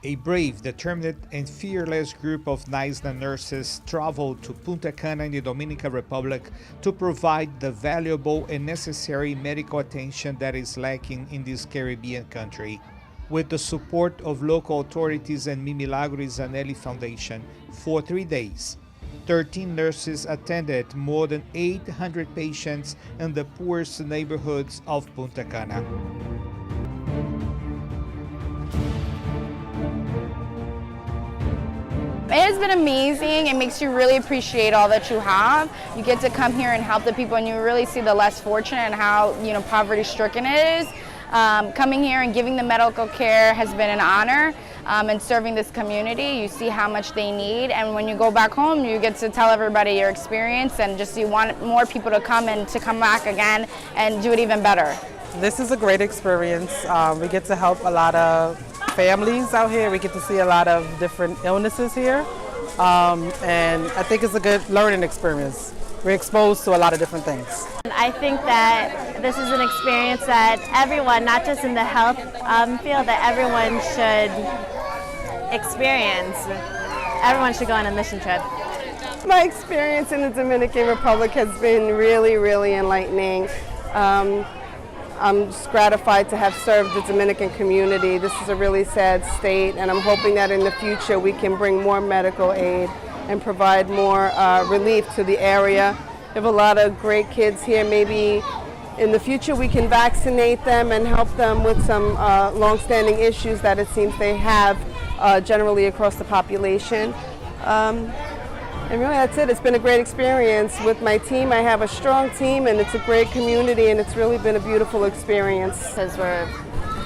A brave, determined, and fearless group of NISNA nurses traveled to Punta Cana in the Dominican Republic to provide the valuable and necessary medical attention that is lacking in this Caribbean country. With the support of local authorities and Mi Milagros Zanelli Foundation, for 3 days, 13 nurses attended more than 800 patients in the poorest neighborhoods of Punta Cana. It has been amazing. It makes you really appreciate all that you have. You get to come here and help the people, and you really see the less fortunate and how poverty-stricken it is. Coming here and giving the medical care has been an honor, and serving this community. You see how much they need, and when you go back home, you get to tell everybody your experience, and just you want more people to come and to come back again and do it even better. This is a great experience. We get to help a lot of families out here. We get to see a lot of different illnesses here, and I think it's a good learning experience. We're exposed to a lot of different things. I think that this is an experience that everyone, not just in the health field, that everyone should experience. Everyone should go on a mission trip. My experience in the Dominican Republic has been really, really enlightening. I'm just gratified to have served the Dominican community. This is a really sad state, and I'm hoping that in the future we can bring more medical aid and provide more relief to the area. We have a lot of great kids here. Maybe in the future we can vaccinate them and help them with some long-standing issues that it seems they have generally across the population. And really that's it. It's been a great experience with my team. I have a strong team, and it's a great community, and it's really been a beautiful experience. Because we're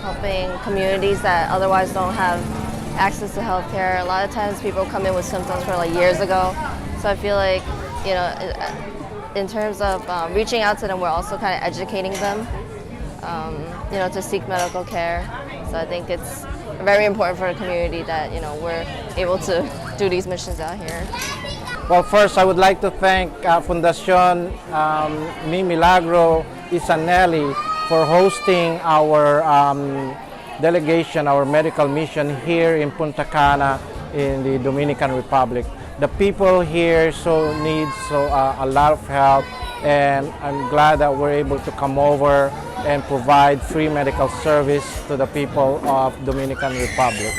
helping communities that otherwise don't have access to health care. A lot of times people come in with symptoms from like years ago. So I feel like, in terms of reaching out to them, we're also kind of educating them, to seek medical care. So I think it's very important for the community that, we're able to do these missions out here. Well, first I would like to thank Fundación Mi Milagro Zanelli for hosting our delegation, our medical mission here in Punta Cana in the Dominican Republic. The people here need a lot of help, and I'm glad that we're able to come over and provide free medical service to the people of Dominican Republic.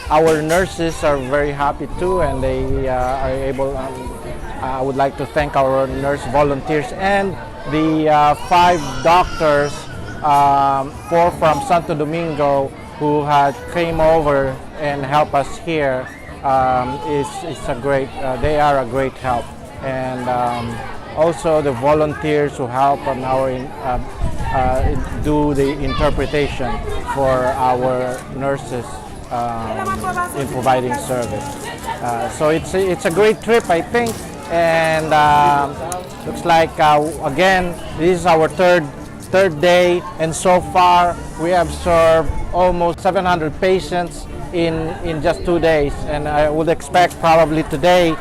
Our nurses are very happy too, and they are able. I would like to thank our nurse volunteers and the 5 doctors, 4 from Santo Domingo, who had came over and help us here. It's a great. They are a great help, and also the volunteers who help on our do the interpretation for our nurses. In providing service. So it's a great trip, I think, and looks like again this is our third day, and so far we have served almost 700 patients in just 2 days, and I would expect probably today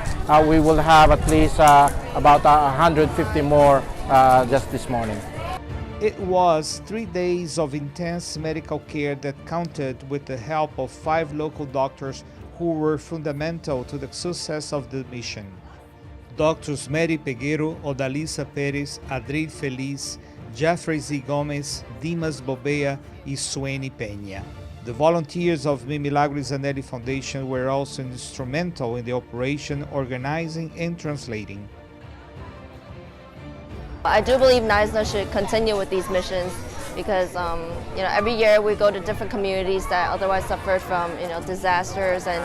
we will have at least about 150 more just this morning. It was 3 days of intense medical care that counted with the help of 5 local doctors who were fundamental to the success of the mission. Doctors Mary Peguero, Odalisa Perez, Adril Feliz, Jeffrey Z. Gomez, Dimas Bobea, and Sueni Peña. The volunteers of Mi Milagros Zanelli Foundation were also instrumental in the operation, organizing and translating. I do believe NISNA should continue with these missions because, every year we go to different communities that otherwise suffered from, disasters, and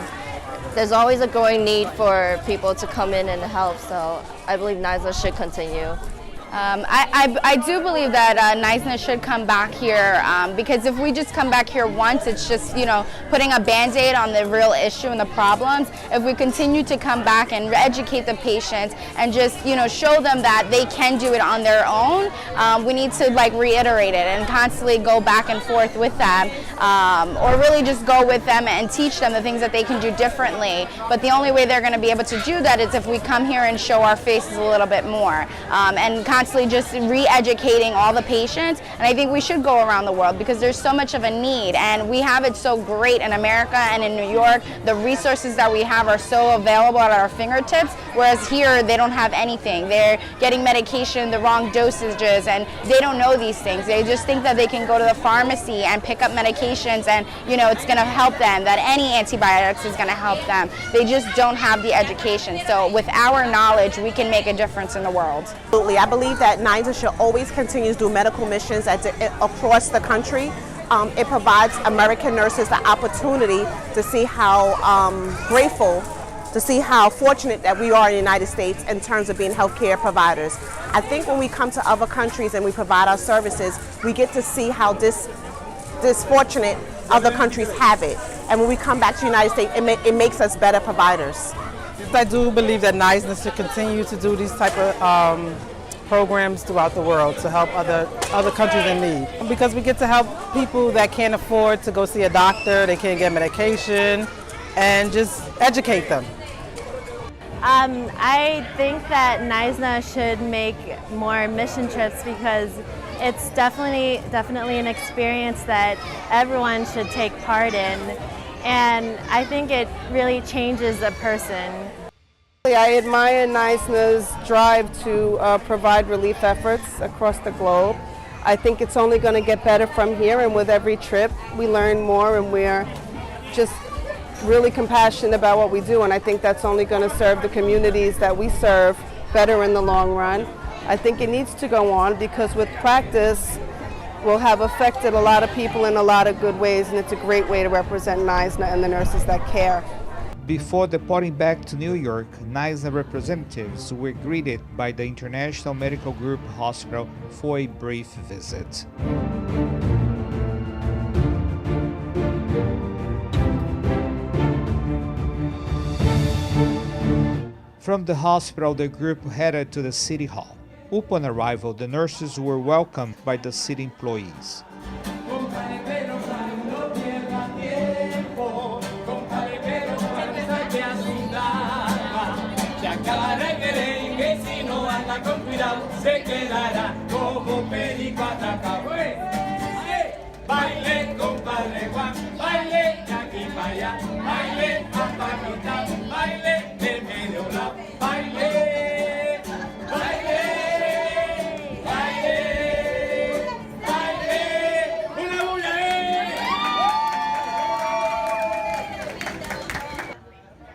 there's always a growing need for people to come in and help. So I believe NISNA should continue. I do believe that NISNA should come back here because if we just come back here once, it's just, putting a Band-Aid on the real issue and the problems. If we continue to come back and educate the patients and just, show them that they can do it on their own, we need to reiterate it and constantly go back and forth with them, or really just go with them and teach them the things that they can do differently. But the only way they're going to be able to do that is if we come here and show our faces a little bit more, and constantly constantly just re-educating all the patients, and I think we should go around the world because there's so much of a need, and we have it so great in America and in New York. The resources that we have are so available at our fingertips, whereas here they don't have anything. They're getting medication, the wrong dosages, and they don't know these things. They just think that they can go to the pharmacy and pick up medications and, you know, it's going to help them, that any antibiotics is going to help them. They just don't have the education. So with our knowledge, we can make a difference in the world. Absolutely. I believe that NISA should always continue to do medical missions across the country. It provides American nurses the opportunity to see how grateful, to see how fortunate that we are in the United States in terms of being healthcare providers. I think when we come to other countries and we provide our services, we get to see how disfortunate other countries have it. And when we come back to the United States, it makes us better providers. I do believe that NISA should continue to do these type of programs throughout the world to help other countries in need. Because we get to help people that can't afford to go see a doctor, they can't get medication, and just educate them. I think that NISNA should make more mission trips because it's definitely an experience that everyone should take part in, and I think it really changes a person. I admire NISNA's drive to provide relief efforts across the globe. I think it's only going to get better from here, and with every trip we learn more, and we're just really compassionate about what we do, and I think that's only going to serve the communities that we serve better in the long run. I think it needs to go on because with practice we'll have affected a lot of people in a lot of good ways, and it's a great way to represent NISNA and the nurses that care. Before departing back to New York, NISNA representatives were greeted by the International Medical Group Hospital for a brief visit. From the hospital, the group headed to the City Hall. Upon arrival, the nurses were welcomed by the city employees.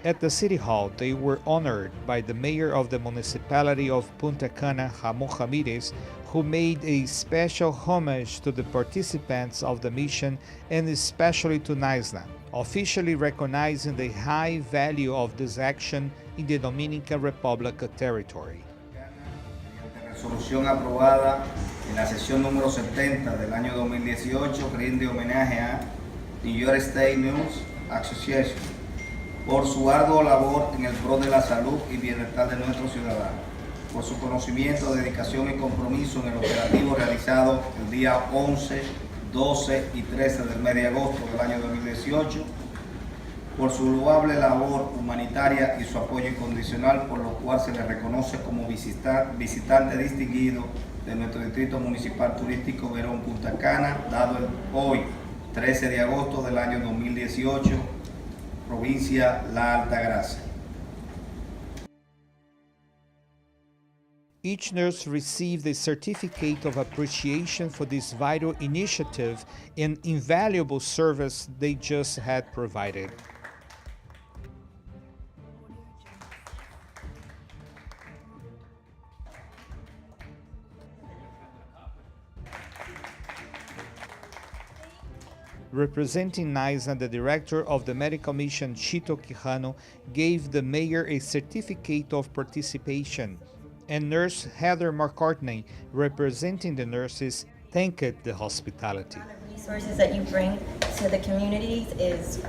At the City Hall, they were honored by the mayor of the municipality of Punto Cana, Ramon Ramirez, who made a special homage to the participants of the mission and especially to NISNA, officially recognizing the high value of this action in the Dominican Republic territory. Resolución aprobada en la sesión número 70 del año 2018 rinde homenaje a New York State Nurse Association por su ardua labor en el pro de la salud y bienestar de nuestros ciudadanos, por su conocimiento, dedicación y compromiso en el operativo realizado el día 11, 12 y 13 del mes de agosto del año 2018, por su loable labor humanitaria y su apoyo incondicional, por lo cual se le reconoce como visitante distinguido de nuestro Distrito Municipal Turístico Verón Punta Cana, dado el hoy, 13 de agosto del año 2018, provincia La Altagracia. Each nurse received a certificate of appreciation for this vital initiative and invaluable service they just had provided. Representing NISNA, the director of the medical mission, Chito Quijano, gave the mayor a certificate of participation, and nurse Heather McCartney, representing the nurses, thanked the hospitality. The resources that you bring to the communities is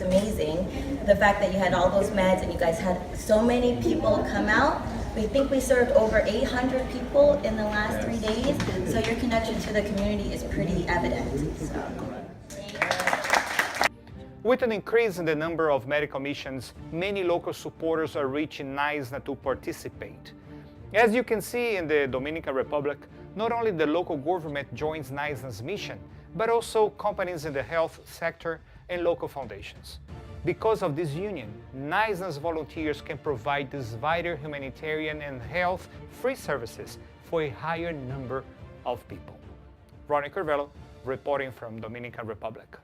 amazing. The fact that you had all those meds and you guys had so many people come out. We think we served over 800 people in the last 3 days, so your connection to the community is pretty evident. So. With an increase in the number of medical missions, many local supporters are reaching NISNA to participate. As you can see in the Dominican Republic, not only the local government joins NISNA's mission, but also companies in the health sector and local foundations. Because of this union, NISNA's volunteers can provide these vital humanitarian and health-free services for a higher number of people. Ronnie Curvello, reporting from Dominican Republic.